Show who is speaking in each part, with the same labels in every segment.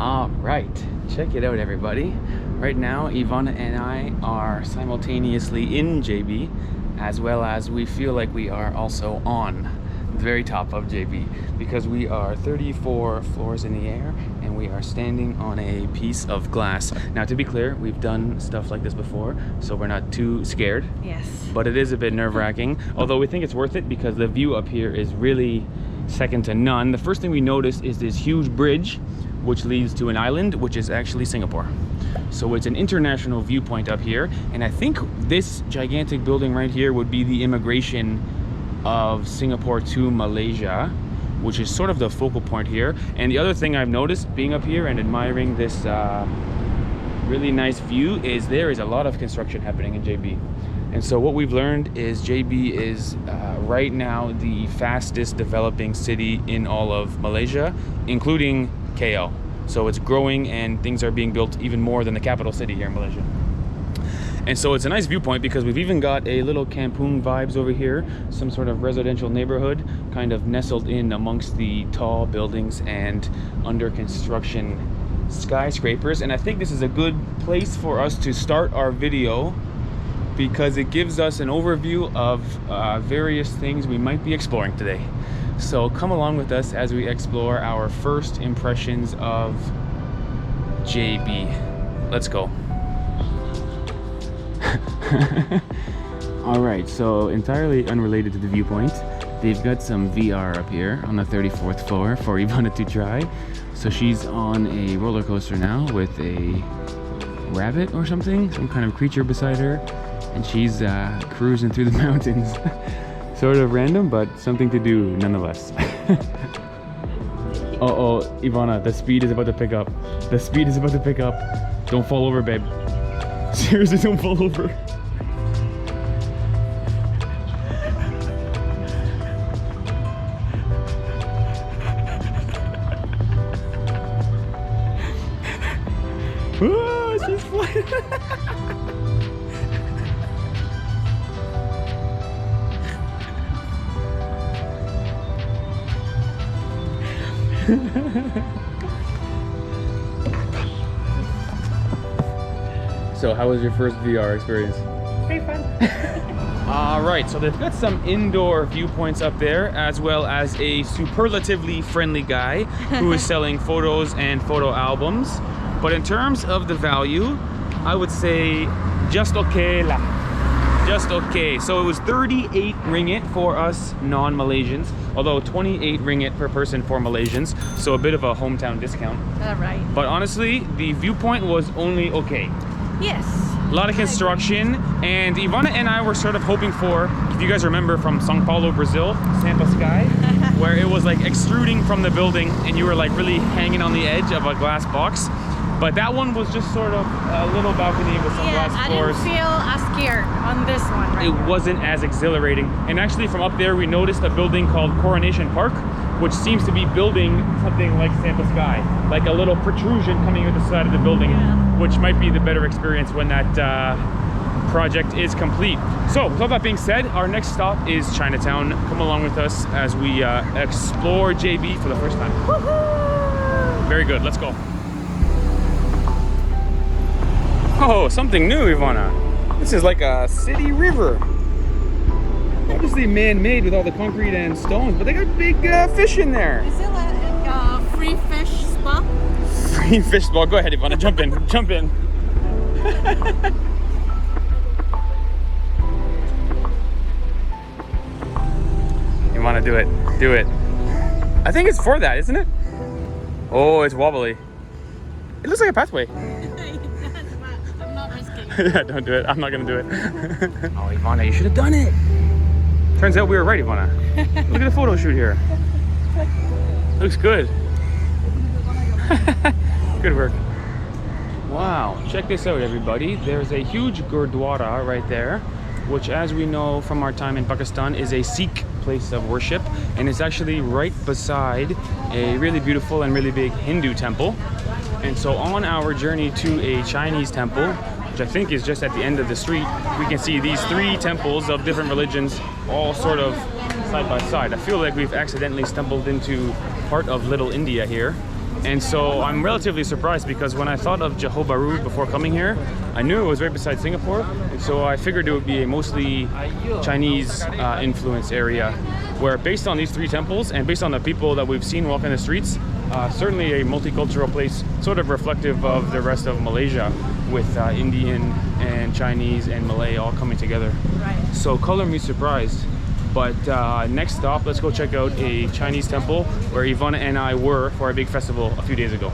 Speaker 1: All right, check it out, everybody. Right now, Ivana and I are simultaneously in JB, as well as we feel like we are also on the very top of JB, because we are 34 floors in the air and we are standing on a piece of glass. Now, to be clear, we've done stuff like this before, so we're not too scared.
Speaker 2: Yes.
Speaker 1: But it is a bit nerve-wracking, although we think it's worth it because the view up here is really second to none. The first thing we notice is this huge bridge which leads to an island, which is actually Singapore. So it's an international viewpoint up here, and I think this gigantic building right here would be the immigration of Singapore to Malaysia, which is sort of the focal point here. And the other thing I've noticed being up here and admiring this really nice view is there is a lot of construction happening in JB. And so what we've learned is JB is right now the fastest developing city in all of Malaysia, including KL. So it's growing and things are being built even more than the capital city here in Malaysia. And so it's a nice viewpoint because we've even got a little kampung vibes over here, some sort of residential neighborhood kind of nestled in amongst the tall buildings and under construction skyscrapers. And I think this is a good place for us to start our video because it gives us an overview of various things we might be exploring today. So come along with us as we explore our first impressions of JB. Let's go. All right, so entirely unrelated to the viewpoint, they've got some VR up here on the 34th floor for Ivana to try. So she's on a roller coaster now with a rabbit or something, some kind of creature beside her, and she's cruising through the mountains. Sort of random, but something to do nonetheless. Uh-oh, Ivana, the speed is about to pick up. The speed is about to pick up. Don't fall over, babe. Seriously, don't fall over. Oh, she's flying. So how was your first VR experience?
Speaker 2: Very fun.
Speaker 1: Alright, so they've got some indoor viewpoints up there, as well as a superlatively friendly guy who is selling photos and photo albums. But in terms of the value, I would say just okay lah. Just okay. So it was 38 ringgit for us non-Malaysians, although 28 ringgit per person for Malaysians, so a bit of a hometown discount.
Speaker 2: All right.
Speaker 1: But honestly, the viewpoint was only okay.
Speaker 2: Yes.
Speaker 1: A lot of construction, and Ivana and I were sort of hoping for, if you guys remember from São Paulo, Brazil, Sampa Sky, where it was like extruding from the building and you were like really hanging on the edge of a glass box. But that one was just sort of a little balcony with some glass floors.
Speaker 2: I didn't feel as scared on this one, right?
Speaker 1: It wasn't as exhilarating. And actually from up there, we noticed a building called Coronation Park, which seems to be building something like Sampa Sky, like a little protrusion coming out the side of the building, which might be the better experience when that project is complete. So with all that being said, our next stop is Chinatown. Come along with us as we explore JB for the first time. Woohoo! Very good, let's go. Oh, something new, Ivana. This is like a city river. Obviously man-made with all the concrete and stones, but they got big fish in there.
Speaker 2: Is it like a free fish spot?
Speaker 1: Free fish spot. Go ahead, Ivana. Jump in. Jump in. Ivana, do it. Do it. I think it's for that, isn't it? Oh, it's wobbly. It looks like a pathway.
Speaker 2: I'm not risking.
Speaker 1: Yeah, don't do it. I'm not gonna do it. Oh, Ivana, you should have done it. Turns out we were right, Ivana. Look at the photo shoot here. Looks good. Good work. Wow, check this out, everybody. There's a huge Gurdwara right there, which, as we know from our time in Pakistan, is a Sikh place of worship, and it's actually right beside a really beautiful and really big Hindu temple. And so on our journey to a Chinese temple, which I think is just at the end of the street, we can see these three temples of different religions all sort of side by side. I feel like we've accidentally stumbled into part of Little India here. And so I'm relatively surprised because when I thought of Johor Bahru before coming here, I knew it was right beside Singapore. And so I figured it would be a mostly Chinese influence area, where based on these three temples and based on the people that we've seen walking the streets, certainly a multicultural place, sort of reflective of the rest of Malaysia, with Indian and Chinese and Malay all coming together.
Speaker 2: Right.
Speaker 1: So color me surprised. But next stop, let's go check out a Chinese temple where Ivana and I were for a big festival a few days ago.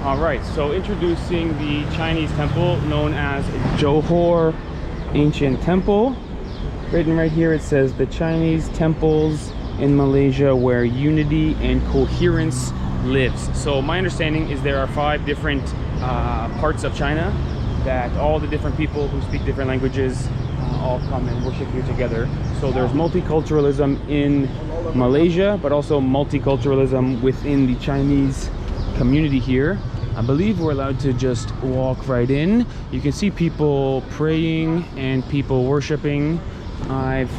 Speaker 1: All right, so introducing the Chinese temple known as Johor Ancient Temple. Written right here, it says the Chinese temples in Malaysia where unity and coherence lives. So my understanding is there are 5 different parts of China that all the different people who speak different languages all come and worship here together. So there's multiculturalism in Malaysia, but also multiculturalism within the Chinese community here. I believe we're allowed to just walk right in. You can see people praying and people worshiping. I've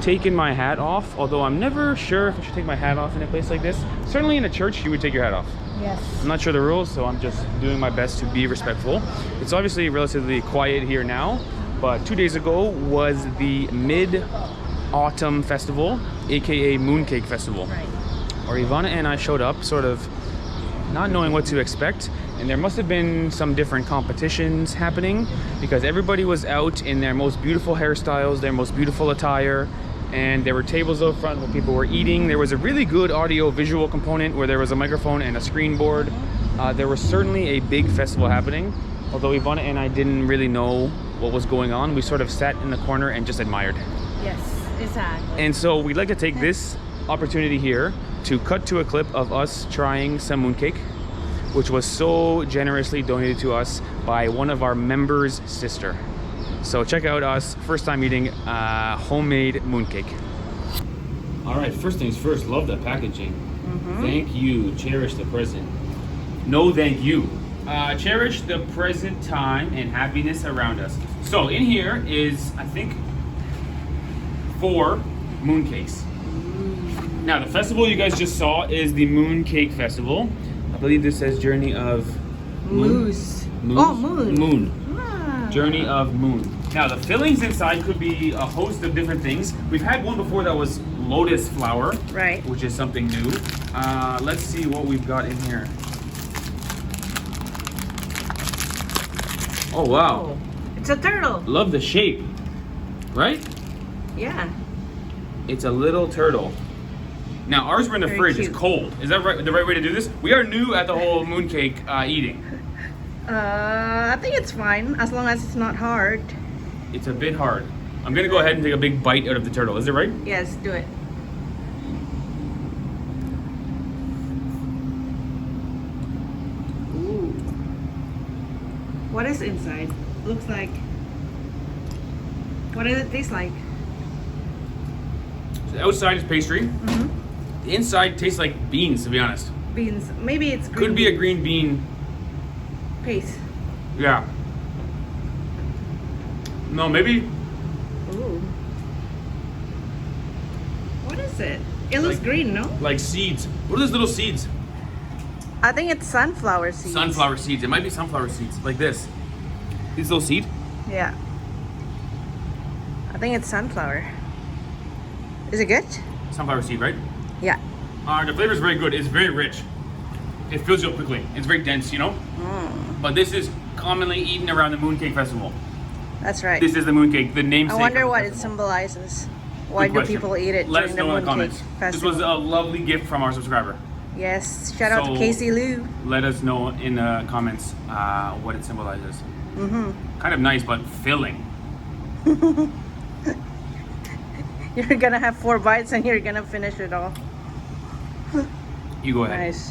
Speaker 1: taken my hat off, although I'm never sure if I should take my hat off in a place like this. Certainly in a church, you would take your hat off.
Speaker 2: Yes.
Speaker 1: I'm not sure the rules, so I'm just doing my best to be respectful. It's obviously relatively quiet here now, but 2 days ago was the Mid-Autumn Festival, aka Mooncake Festival.
Speaker 2: Right.
Speaker 1: Where Ivana and I showed up sort of not knowing what to expect, and there must have been some different competitions happening because everybody was out in their most beautiful hairstyles, their most beautiful attire, and there were tables out front where people were eating. There was a really good audio visual component where there was a microphone and a screen board. There was certainly a big festival happening, although Ivana and I didn't really know what was going on. We sort of sat in the corner and just admired.
Speaker 2: Yes, exactly.
Speaker 1: And so we'd like to take this opportunity here to cut to a clip of us trying some mooncake, which was so generously donated to us by one of our members' sister. So check out us first time eating homemade mooncake. All right, first things first, love the packaging. Thank you, cherish the present. No thank you. Cherish the present time and happiness around us. So in here is, I think, 4 mooncakes. Now the festival you guys just saw is the Mooncake Festival. I believe this says Journey of
Speaker 2: Moose.
Speaker 1: Moon.
Speaker 2: Oh, moon.
Speaker 1: Moon.
Speaker 2: Ah.
Speaker 1: Journey of Moon. Now the fillings inside could be a host of different things. We've had one before that was lotus flower,
Speaker 2: Right.
Speaker 1: which is something new. Let's see what we've got in here. Oh wow.
Speaker 2: Oh, it's a turtle.
Speaker 1: Love the shape, right?
Speaker 2: Yeah.
Speaker 1: It's a little turtle. Now ours were in the
Speaker 2: Very
Speaker 1: fridge.
Speaker 2: cute.
Speaker 1: It's cold. Is that right? The right way to do this? We are new at the whole mooncake eating.
Speaker 2: I think it's fine as long as it's not hard.
Speaker 1: It's a bit hard. I'm gonna go ahead and take a big bite out of the turtle. Is it right?
Speaker 2: Yes, do it. Ooh. What is inside? Looks like. What does it taste like?
Speaker 1: So the outside is pastry. The inside tastes like beans, to be honest.
Speaker 2: Beans. Maybe it's green.
Speaker 1: Could be a green bean.
Speaker 2: paste.
Speaker 1: Yeah. No, maybe.
Speaker 2: Ooh. What is it? It looks
Speaker 1: Like-
Speaker 2: green, no?
Speaker 1: Like seeds. What are those little seeds?
Speaker 2: I think it's sunflower seeds.
Speaker 1: Sunflower seeds. It might be sunflower seeds, like this. These little seed.
Speaker 2: Yeah. I think it's sunflower. Is it good?
Speaker 1: Sunflower seed, right?
Speaker 2: Yeah.
Speaker 1: The flavor is very good. It's very rich. It fills you up quickly. It's very dense, you know? But this is commonly eaten around the Mooncake Festival.
Speaker 2: That's right.
Speaker 1: This is the Mooncake, the namesake.
Speaker 2: I wonder
Speaker 1: of the
Speaker 2: what it
Speaker 1: festival.
Speaker 2: symbolizes. Why
Speaker 1: Good
Speaker 2: do
Speaker 1: question.
Speaker 2: people eat it
Speaker 1: Let us
Speaker 2: during
Speaker 1: know
Speaker 2: the
Speaker 1: in the
Speaker 2: Mooncake
Speaker 1: comments.
Speaker 2: Festival?
Speaker 1: This was a lovely gift from our subscriber.
Speaker 2: Yes, shout out to
Speaker 1: So-
Speaker 2: Casey Lou.
Speaker 1: Let us know in the comments what it symbolizes. Kind of nice, but filling.
Speaker 2: You're gonna have 4 bites and you're gonna finish it all.
Speaker 1: You go ahead.
Speaker 2: Nice.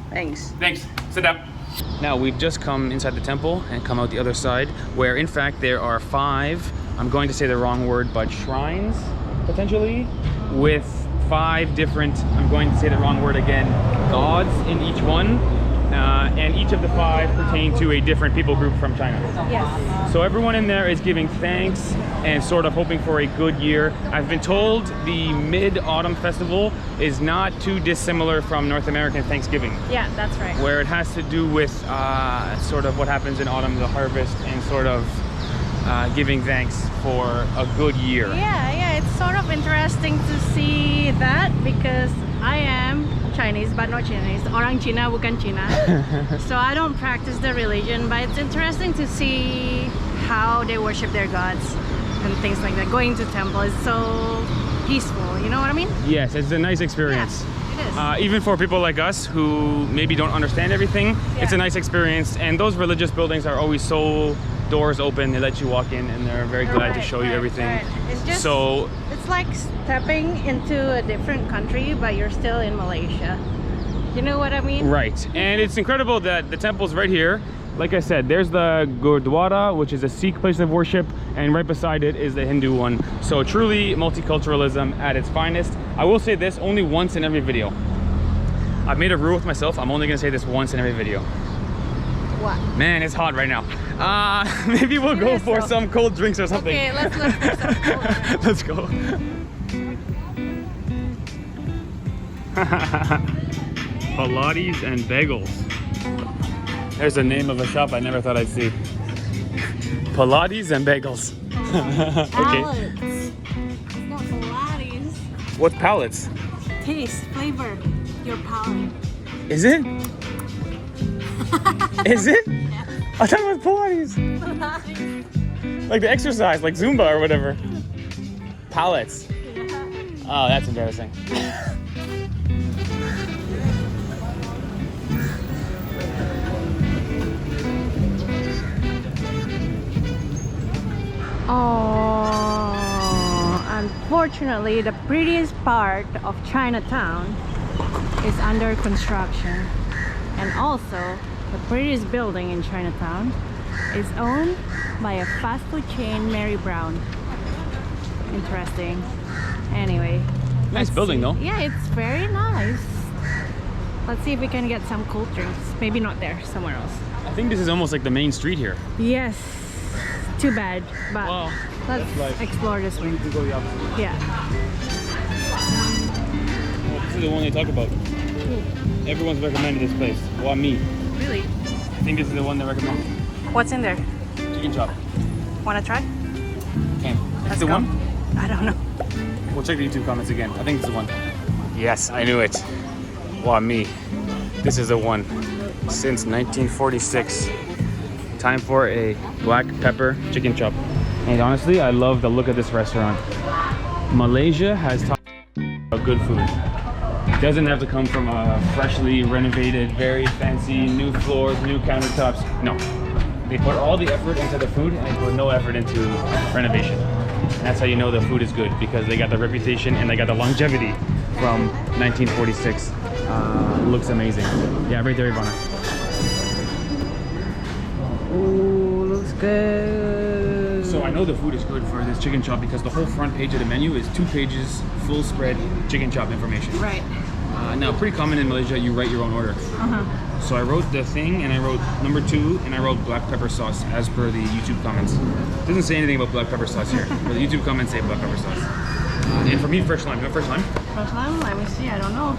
Speaker 2: Thanks.
Speaker 1: Thanks. Sit down. Now we've just come inside the temple and come out the other side, where in fact there are 5, I'm going to say the wrong word, but shrines, potentially, with 5 different, I'm going to say the wrong word again, gods in each one. and each of the 5 pertain to a different people group from China.
Speaker 2: Yes.
Speaker 1: So everyone in there is giving thanks and sort of hoping for a good year. I've been told the Mid-Autumn Festival is not too dissimilar from North American Thanksgiving.
Speaker 2: Yeah, that's right.
Speaker 1: Where it has to do with sort of what happens in autumn, the harvest, and sort of giving thanks for a good year.
Speaker 2: Yeah, it's sort of interesting to see that because I am Chinese, but not Chinese. Orang Cina, bukan Cina. So I don't practice the religion, but it's interesting to see how they worship their gods and things like that. Going to temple is so peaceful, you know what I mean?
Speaker 1: Yes, it's a nice experience.
Speaker 2: Yeah, it is.
Speaker 1: Even for people like us who maybe don't understand everything, it's a nice experience. And those religious buildings are always so doors open, they let you walk in, and they're very glad to show you everything.
Speaker 2: Right. It's just,
Speaker 1: so
Speaker 2: it's like stepping into a different country, but you're still in Malaysia. You know what I mean?
Speaker 1: right, and it's incredible that the temple's right here. Like I said, there's the Gurdwara, which is a Sikh place of worship, and right beside it is the Hindu one. So truly multiculturalism at its finest. I will say this only once in every video. I've made a rule with myself, I'm only gonna say this once in every video.
Speaker 2: What?
Speaker 1: Man, it's hot right now. Maybe we'll go for some cold drinks or something.
Speaker 2: Okay, let's look for some cold drinks.
Speaker 1: Let's go. Pilates and bagels. There's the name of a shop I never thought I'd see. Pilates and bagels. Okay.
Speaker 2: Palates. It's not Pilates.
Speaker 1: What's palates?
Speaker 2: Taste, flavor, your palate.
Speaker 1: Is it? Is it? I thought it was Pilates. Like the exercise, like Zumba or whatever. Palates. Oh, that's embarrassing.
Speaker 2: Oh, unfortunately, the prettiest part of Chinatown is under construction. And also, the prettiest building in Chinatown is owned by a fast food chain, Mary Brown. Interesting. Anyway.
Speaker 1: Nice building though.
Speaker 2: Yeah, it's very nice. Let's see if we can get some cold drinks. Maybe not there, somewhere else.
Speaker 1: I think this is almost like the main street here.
Speaker 2: Yes. Too bad, but
Speaker 1: Well,
Speaker 2: let's explore this one.
Speaker 1: We go the opposite.
Speaker 2: Yeah.
Speaker 1: Oh, this is the one they talk about. Everyone's recommended this place. Well, me.
Speaker 2: Really?
Speaker 1: I think this is the one they recommend.
Speaker 2: What's in there?
Speaker 1: Chicken chop.
Speaker 2: Wanna try?
Speaker 1: Okay. That's
Speaker 2: Let's
Speaker 1: the
Speaker 2: go.
Speaker 1: one?
Speaker 2: I don't know.
Speaker 1: We'll check the YouTube comments again. I think it's the one. Yes, I knew it. Wow, me. This is the one. Since 1946. Time for a black pepper chicken chop. And honestly, I love the look of this restaurant. Malaysia has taught about good food. It doesn't have to come from a freshly renovated, very fancy, new floors, new countertops. No. They put all the effort into the food and they put no effort into renovation. And that's how you know the food is good, because they got the reputation and they got the longevity from 1946. Looks amazing. Yeah, right there, Ivana.
Speaker 2: Ooh, looks good.
Speaker 1: So I know the food is good for this chicken chop because the whole front page of the menu is 2 pages, full spread chicken chop information.
Speaker 2: Right.
Speaker 1: Now, pretty common in Malaysia, you write your own order. So I wrote the thing, and I wrote number 2, and I wrote black pepper sauce as per the YouTube comments. It doesn't say anything about black pepper sauce here, but the YouTube comments say black pepper sauce. And for me, fresh lime. You want fresh lime?
Speaker 2: Fresh lime? Let me see. I don't know.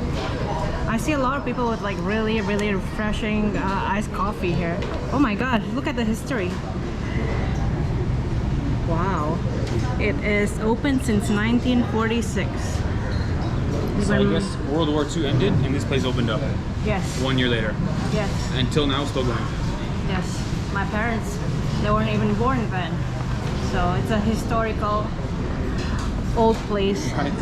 Speaker 2: I see a lot of people with like really refreshing iced coffee here. Oh my god, look at the history. Wow. It is open since 1946.
Speaker 1: So I guess World War II ended, and this place opened up
Speaker 2: Yes.
Speaker 1: 1 year later.
Speaker 2: Yes.
Speaker 1: Until now, still going.
Speaker 2: Yes. My parents, they weren't even born then. So it's a historical old place
Speaker 1: Right.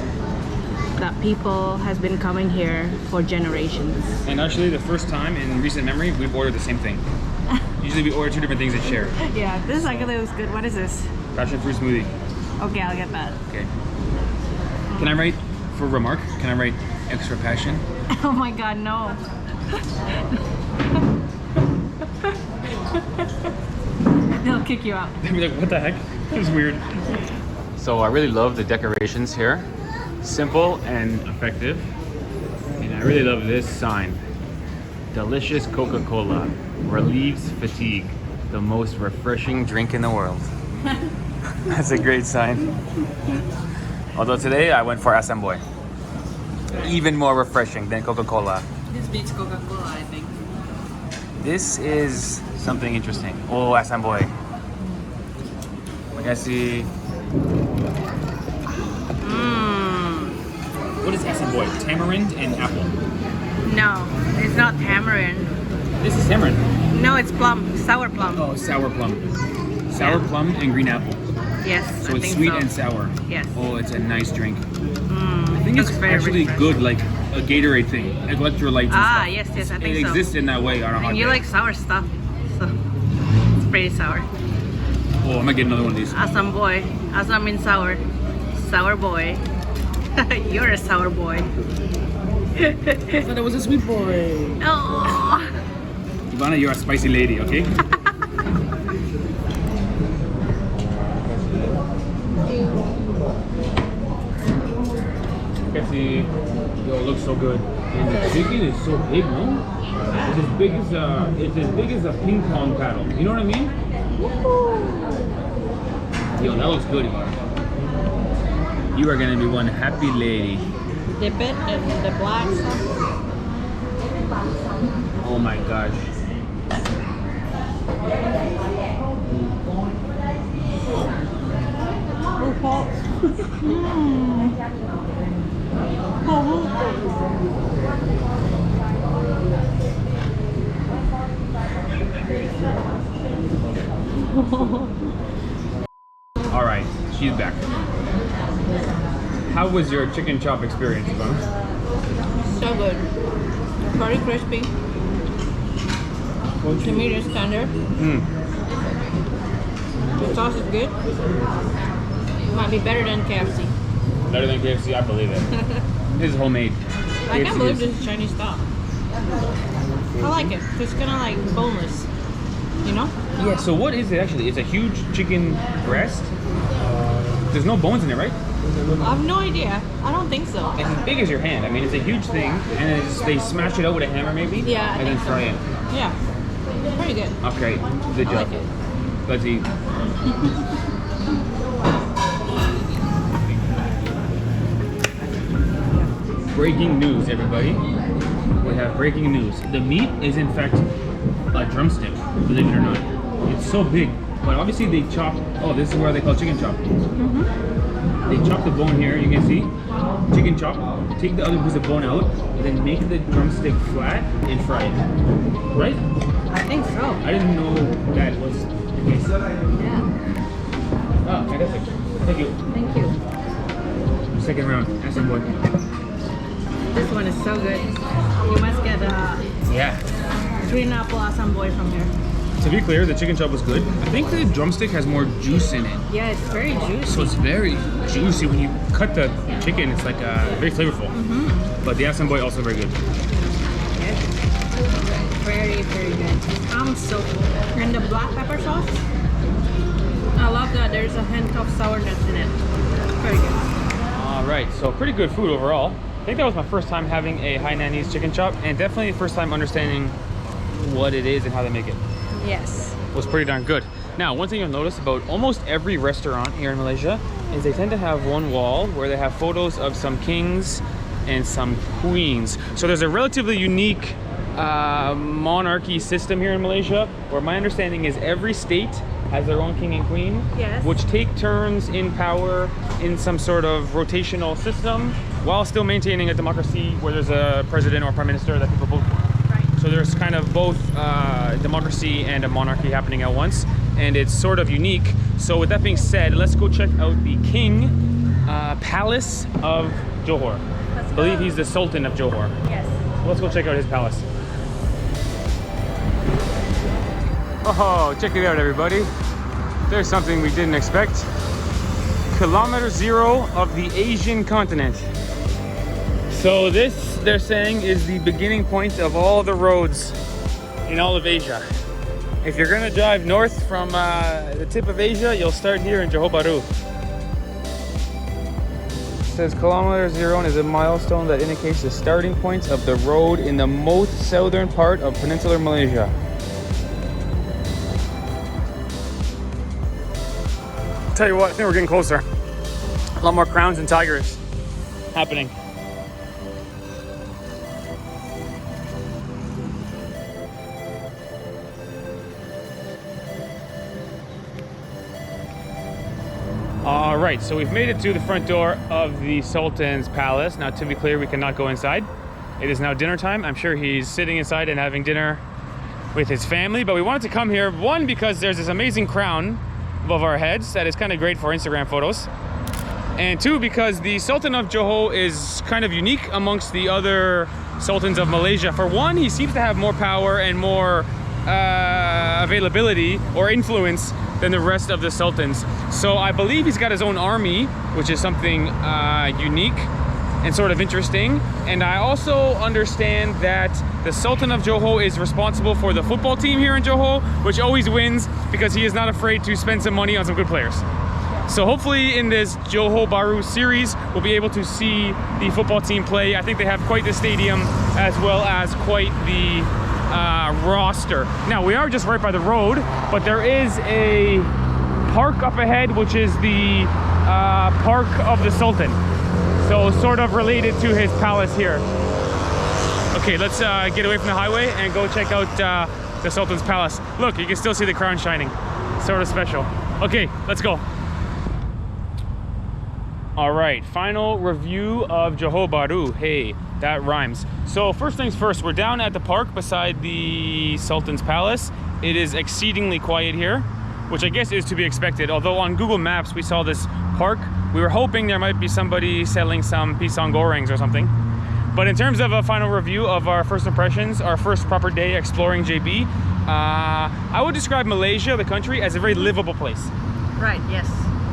Speaker 2: that people has been coming here for generations.
Speaker 1: And actually, the first time in recent memory, we've ordered the same thing. Usually we order 2 different things and share.
Speaker 2: Yeah, this actually looks good. What is this?
Speaker 1: Passion fruit smoothie.
Speaker 2: Okay, I'll get that.
Speaker 1: Okay. Can I write, for remark, can I write extra passion?
Speaker 2: Oh my god, no. They'll kick you out.
Speaker 1: They'd be like, what the heck? It was weird. So I really love the decorations here. Simple and effective. And I really love this sign. Delicious Coca-Cola relieves fatigue. The most refreshing drink in the world. That's a great sign. Although today I went for Asamboy. Even more refreshing than Coca-Cola.
Speaker 3: This beats Coca-Cola, I think.
Speaker 1: This is something interesting. Oh, Asamboy. I see. What is Asamboy? Tamarind and apple.
Speaker 2: No, it's not tamarind.
Speaker 1: This is tamarind.
Speaker 2: No, it's plum, sour plum.
Speaker 1: Oh, sour plum. Sour plum and green apple.
Speaker 2: Yes,
Speaker 1: So
Speaker 2: I
Speaker 1: it's
Speaker 2: think
Speaker 1: sweet
Speaker 2: so.
Speaker 1: and sour.
Speaker 2: Yes.
Speaker 1: Oh, it's a nice drink.
Speaker 2: I
Speaker 1: think it's actually good, like a Gatorade thing, electrolytes and
Speaker 2: Ah,
Speaker 1: stuff.
Speaker 2: yes, I think
Speaker 1: It
Speaker 2: so.
Speaker 1: exists in that way on a hot
Speaker 2: And you
Speaker 1: day.
Speaker 2: like sour stuff, so it's pretty sour.
Speaker 1: Oh, I'm gonna get another one of these.
Speaker 2: Assam boy. Assam means sour. Sour boy. You're a sour boy.
Speaker 1: I thought it was a sweet boy.
Speaker 2: Oh.
Speaker 1: Ivana, you're a spicy lady, okay? Cassie, yo, it looks so good. And the chicken is so big, no? It's as big as a ping pong paddle. You know what I mean? Yo, that looks good, Ivana. You are gonna be one happy lady.
Speaker 2: Dip it in the black sauce.
Speaker 1: Oh my gosh. All right, she's back. How was your chicken chop experience, Ivana?
Speaker 3: So good. Very crispy. The meat is tender. The sauce is good. Might be better than KFC.
Speaker 1: Better than KFC, I believe it. This is homemade.
Speaker 3: I can't believe
Speaker 1: is-
Speaker 3: this is Chinese style. I like it. It's kind of like boneless. You know?
Speaker 1: Yeah, so what is it actually? It's a huge chicken breast. There's no bones in it, right?
Speaker 3: I have no idea. I don't think so.
Speaker 1: It's as big as your hand. I mean, it's a huge thing, and they smash it out with a hammer, maybe.
Speaker 3: Yeah, I
Speaker 1: and then
Speaker 3: think so.
Speaker 1: fry it.
Speaker 3: Yeah. Pretty good.
Speaker 1: Okay, good
Speaker 3: I
Speaker 1: job.
Speaker 3: like it.
Speaker 1: Let's eat. Breaking news, everybody. We have breaking news. The meat is in fact a drumstick, believe it or not. It's so big, but obviously they chop. Oh, this is where they call chicken chop. They chop the bone here, you can see. Chicken chop. Take the other piece of bone out, and then make the drumstick flat and fry it. Right?
Speaker 3: I think so.
Speaker 1: I didn't know that was the case.
Speaker 3: Yeah.
Speaker 1: Oh, fantastic. Thank you.
Speaker 3: Thank you.
Speaker 1: Second round. Ask boy.
Speaker 2: This one is so good. You must get a
Speaker 1: Yeah.
Speaker 2: green apple Assam boy from here.
Speaker 1: To be clear, the chicken chop was good. I think the drumstick has more juice in it.
Speaker 2: Yeah, it's very juicy.
Speaker 1: So it's very juicy. When you cut the chicken, it's like very flavorful. But the Assam boy also very good.
Speaker 2: Yes. Very, very good. I'm so full. And the black pepper sauce, I love that there's a hint of sourness in it. Very good.
Speaker 1: All right, so pretty good food overall. I think that was my first time having a Hainanese chicken chop, and definitely the first time understanding what it is and how they make it.
Speaker 2: Yes.
Speaker 1: Was pretty darn good. Now, one thing you'll notice about almost every restaurant here in Malaysia is they tend to have one wall where they have photos of some kings and some queens. So there's a relatively unique monarchy system here in Malaysia, where my understanding is every state has their own king and queen,
Speaker 2: Yes.
Speaker 1: which take turns in power in some sort of rotational system while still maintaining a democracy where there's a president or prime minister that people vote for.
Speaker 2: Right.
Speaker 1: So there's kind of both democracy and a monarchy happening at once, and it's sort of unique. So with that being said, let's go check out the King Palace of Johor. I believe he's the Sultan of Johor.
Speaker 2: Yes.
Speaker 1: Let's go check out his palace. Oh, check it out, everybody. There's something we didn't expect. Kilometer zero of the Asian continent. So this, they're saying, is the beginning point of all the roads in all of Asia. If you're gonna drive north from the tip of Asia, you'll start here in Johor Bahru. says kilometer 0 is a milestone that indicates the starting points of the road in the most southern part of peninsular Malaysia. Tell you what, I think we're getting closer. A lot more crowns and tigers happening. All right, so we've made it to the front door of the Sultan's palace. Now, to be clear, we cannot go inside. It is now dinner time. I'm sure he's sitting inside and having dinner with his family, but we wanted to come here, one, because there's this amazing crown above our heads that is kind of great for Instagram photos, and two, because the Sultan of Johor is kind of unique amongst the other sultans of Malaysia. For one, he seems to have more power and more availability or influence than the rest of the sultans. So I believe he's got his own army, which is something unique and sort of interesting. And I also understand that the Sultan of Johor is responsible for the football team here in Johor, which always wins because he is not afraid to spend some money on some good players. So hopefully in this Johor Bahru series, we'll be able to see the football team play. I think they have quite the stadium as well as quite the roster. Now, we are just right by the road, but there is a park up ahead, which is the park of the Sultan. So sort of related to his palace here. Okay, let's get away from the highway and go check out the Sultan's palace. Look, you can still see the crown shining. Sort of special. Okay, let's go. All right, final review of Johor Bahru. Hey, that rhymes. So first things first, we're down at the park beside the Sultan's palace. It is exceedingly quiet here, which I guess is to be expected. Although on Google Maps, we saw this park. We were hoping there might be somebody selling some pisang gorengs or something. But in terms of a final review of our first impressions, our first proper day exploring JB, I would describe Malaysia, the country, as a very livable place.
Speaker 2: Right, yes.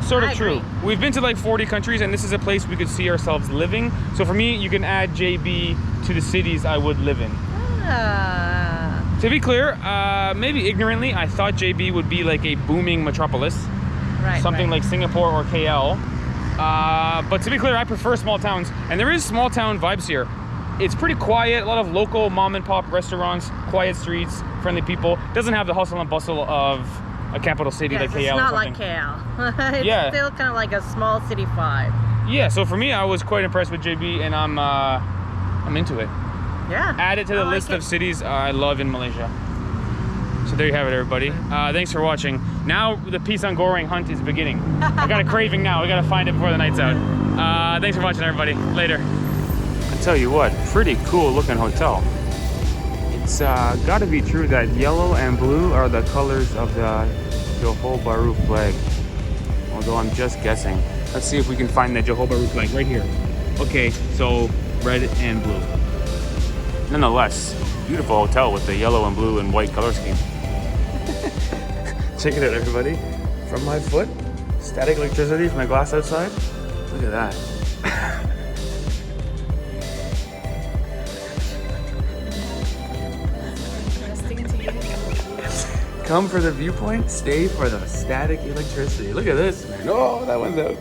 Speaker 1: Sort of
Speaker 2: I
Speaker 1: true.
Speaker 2: agree.
Speaker 1: We've been to like 40 countries, and this is a place we could see ourselves living. So for me, you can add JB to the cities I would live in. To be clear, maybe ignorantly, I thought JB would be like a booming metropolis.
Speaker 2: Right,
Speaker 1: Something
Speaker 2: right.
Speaker 1: like Singapore or KL. But to be clear, I prefer small towns, and there is small town vibes here. It's pretty quiet, a lot of local mom and pop restaurants, quiet streets, friendly people. Doesn't have the hustle and bustle of a capital city like KL.
Speaker 2: It's not
Speaker 1: or
Speaker 2: like
Speaker 1: something.
Speaker 2: KL. It's
Speaker 1: Yeah.
Speaker 2: still kind of like a small city vibe.
Speaker 1: Yeah, so for me, I was quite impressed with JB, and I'm into it.
Speaker 2: Yeah.
Speaker 1: Add it to the
Speaker 2: I like
Speaker 1: list
Speaker 2: it.
Speaker 1: of cities I love in Malaysia. So there you have it, everybody. Thanks for watching. Now the pisang goreng hunt is beginning. I got a craving now. We got to find it before the night's out. Thanks for watching, everybody. Later. I tell you what, pretty cool looking hotel. It's got to be true that yellow and blue are the colors of the Johor Bahru flag. Although I'm just guessing. Let's see if we can find the Johor Bahru flag right here. Okay, so red and blue. Nonetheless, beautiful hotel with the yellow and blue and white color scheme. Check it out, everybody. From my foot, static electricity from my glass outside. Look at that. Come for the viewpoint, stay for the static electricity. Look at this, man. Oh, that one's out.